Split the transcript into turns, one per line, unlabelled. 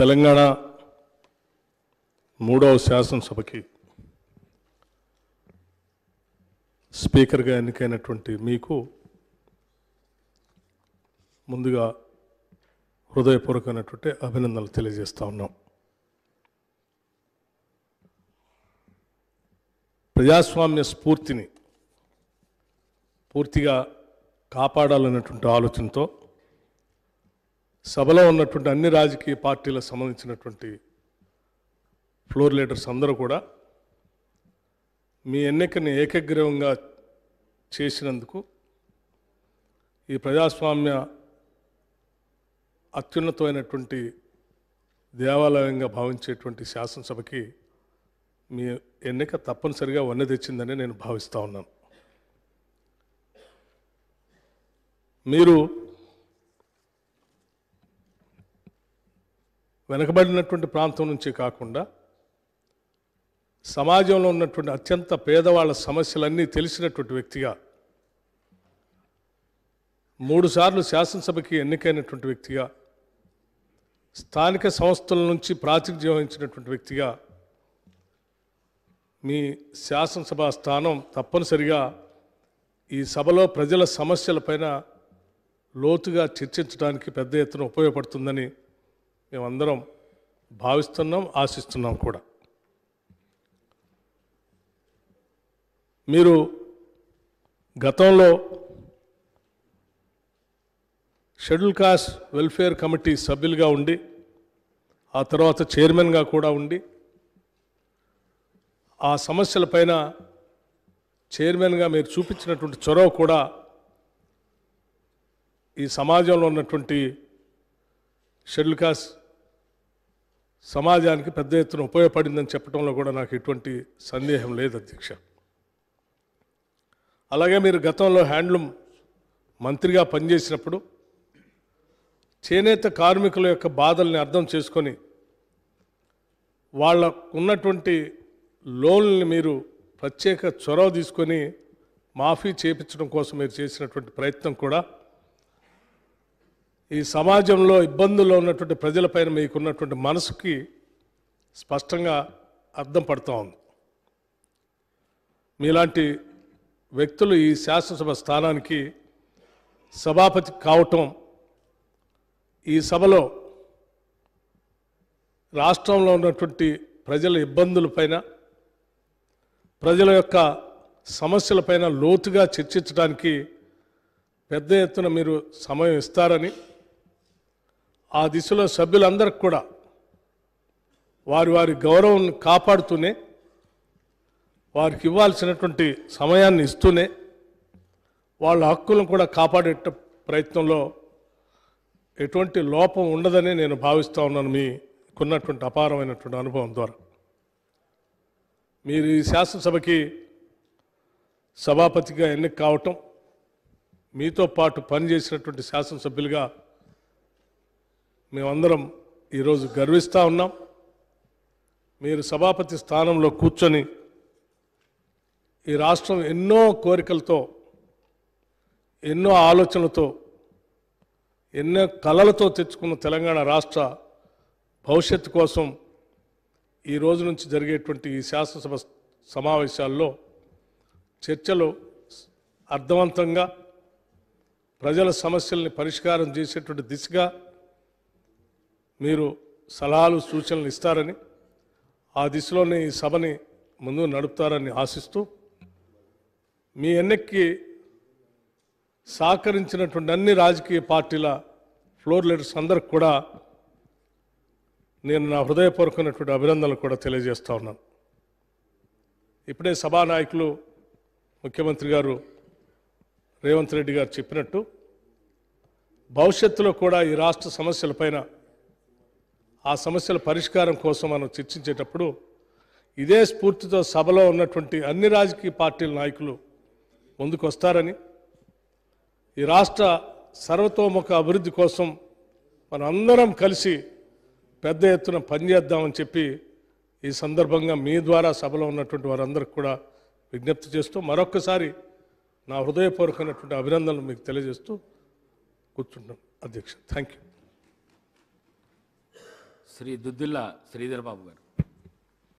తెలంగాణ 3వ శాసనసభకి స్పీకర్గా ఎన్నికైనటువంటి మీకు ముందుగా హృదయపూర్వకమైనటువంటి అభినందనలు తెలియజేస్తా ఉన్నాం. ప్రజాస్వామ్య స్ఫూర్తిని పూర్తిగా కాపాడాలన్నటువంటి ఆలోచనతో సభలో ఉన్నటువంటి అన్ని రాజకీయ పార్టీలకు సంబంధించినటువంటి ఫ్లోర్ లీడర్స్ అందరూ కూడా మీ ఎన్నికని ఏకగ్రీవంగా చేసినందుకు ఈ ప్రజాస్వామ్య అత్యున్నతమైనటువంటి దేవాలయంగా భావించేటువంటి శాసనసభకి మీ ఎన్నిక తప్పనిసరిగా వన్నె తెచ్చిందని నేను భావిస్తూ ఉన్నాను. మీరు వెనకబడినటువంటి ప్రాంతం నుంచి కాకుండా సమాజంలో ఉన్నటువంటి అత్యంత పేదవాళ్ళ సమస్యలన్నీ తెలిసినటువంటి వ్యక్తిగా 3 సార్లు శాసనసభకి ఎన్నికైనటువంటి వ్యక్తిగా స్థానిక సంస్థల నుంచి ప్రాతినిధ్యం వహించినటువంటి వ్యక్తిగా మీ శాసనసభ స్థానం తప్పనిసరిగా ఈ సభలో ప్రజల సమస్యలపైన లోతుగా చర్చించడానికి పెద్ద ఎత్తున ఉపయోగపడుతుందని మేమందరం భావిస్తున్నాం, ఆశిస్తున్నాం కూడా. మీరు గతంలో షెడ్యూల్ కాస్ట్ వెల్ఫేర్ కమిటీ సభ్యులుగా ఉండి ఆ తర్వాత చైర్మన్గా కూడా ఉండి ఆ సమస్యలపైన చైర్మన్గా మీరు చూపించినటువంటి చొరవ కూడా ఈ సమాజంలో ఉన్నటువంటి షెడ్యూల్ కాస్ట్ సమాజానికి పెద్ద ఎత్తున ఉపయోగపడిందని చెప్పడంలో కూడా నాకు ఎటువంటి సందేహం లేదు అధ్యక్ష. అలాగే మీరు గతంలో హ్యాండ్లూమ్ మంత్రిగా పనిచేసినప్పుడు చేనేత కార్మికుల యొక్క బాధల్ని అర్థం చేసుకొని వాళ్ళకు ఉన్నటువంటి లోన్లని మీరు ప్రత్యేక చొరవ తీసుకొని మాఫీ చేయించడం కోసం మీరు చేసినటువంటి ప్రయత్నం కూడా ఈ సమాజంలో ఇబ్బందుల్లో ఉన్నటువంటి ప్రజలపైన మీకున్నటువంటి మనసుకి స్పష్టంగా అర్థం పడుతూ ఉంది. మీలాంటి వ్యక్తులు ఈ శాసనసభ స్థానానికి సభాపతి కావటం ఈ సభలో రాష్ట్రంలో ఉన్నటువంటి ప్రజల ఇబ్బందులపైన ప్రజల యొక్క సమస్యలపైన లోతుగా చర్చించడానికి పెద్ద ఎత్తున మీరు సమయం ఇస్తారని ఆ దిశలో సభ్యులందరికీ కూడా వారి వారి గౌరవం కాపాడుతూనే వారికి ఇవ్వాల్సినటువంటి సమయాన్ని ఇస్తూనే వాళ్ళ హక్కులను కూడా కాపాడే ప్రయత్నంలో ఎటువంటి లోపం ఉండదని నేను భావిస్తూ ఉన్నాను. మీకున్నటువంటి అపారమైనటువంటి అనుభవం ద్వారా మీరు ఈ శాసనసభకి సభాపతిగా ఎన్నిక కావటం, మీతో పాటు పనిచేసినటువంటి శాసనసభ్యులుగా మేమందరం ఈరోజు గర్విస్తూ ఉన్నాం. మీరు సభాపతి స్థానంలో కూర్చొని ఈ రాష్ట్రం ఎన్నో కోరికలతో, ఎన్నో ఆలోచనలతో, ఎన్నో కలలతో తెచ్చుకున్న తెలంగాణ రాష్ట్ర భవిష్యత్తు కోసం ఈ రోజు నుంచి జరిగేటువంటి ఈ శాసనసభ సమావేశాల్లో చర్చలు అర్థవంతంగా ప్రజల సమస్యల్ని పరిష్కారం చేసేటువంటి దిశగా మీరు సలహాలు సూచనలు ఇస్తారని, ఆ దిశలోనే ఈ సభని ముందు నడుపుతారని ఆశిస్తూ మీ ఎన్నికకి సహకరించినటువంటి అన్ని రాజకీయ పార్టీల ఫ్లోర్ లీడర్స్ అందరికి కూడా నేను నా హృదయపూర్వకమైనటువంటి అభినందనలు కూడా తెలియజేస్తూ ఉన్నాను. ఇప్పుడే సభానాయకులు ముఖ్యమంత్రి గారు రేవంత్ రెడ్డి గారు చెప్పినట్టు భవిష్యత్తులో కూడా ఈ రాష్ట్ర సమస్యలపైన, ఆ సమస్యల పరిష్కారం కోసం మనం చర్చించేటప్పుడు ఇదే స్ఫూర్తితో సభలో ఉన్నటువంటి అన్ని రాజకీయ పార్టీల నాయకులు ముందుకు వస్తారని, ఈ రాష్ట్ర సర్వతోముఖ అభివృద్ధి కోసం మనం అందరం కలిసి పెద్ద ఎత్తున పనిచేద్దామని చెప్పి ఈ సందర్భంగా మీ ద్వారా సభలో ఉన్నటువంటి వారందరికీ కూడా విజ్ఞప్తి చేస్తూ మరొక్కసారి నా హృదయపూర్వకమైనటువంటి అభినందనలు మీకు తెలియజేస్తూ కూర్చుంటాం అధ్యక్ష. Thank you.
శ్రీ దుద్దిల్ల శ్రీధర్ బాబు గారు.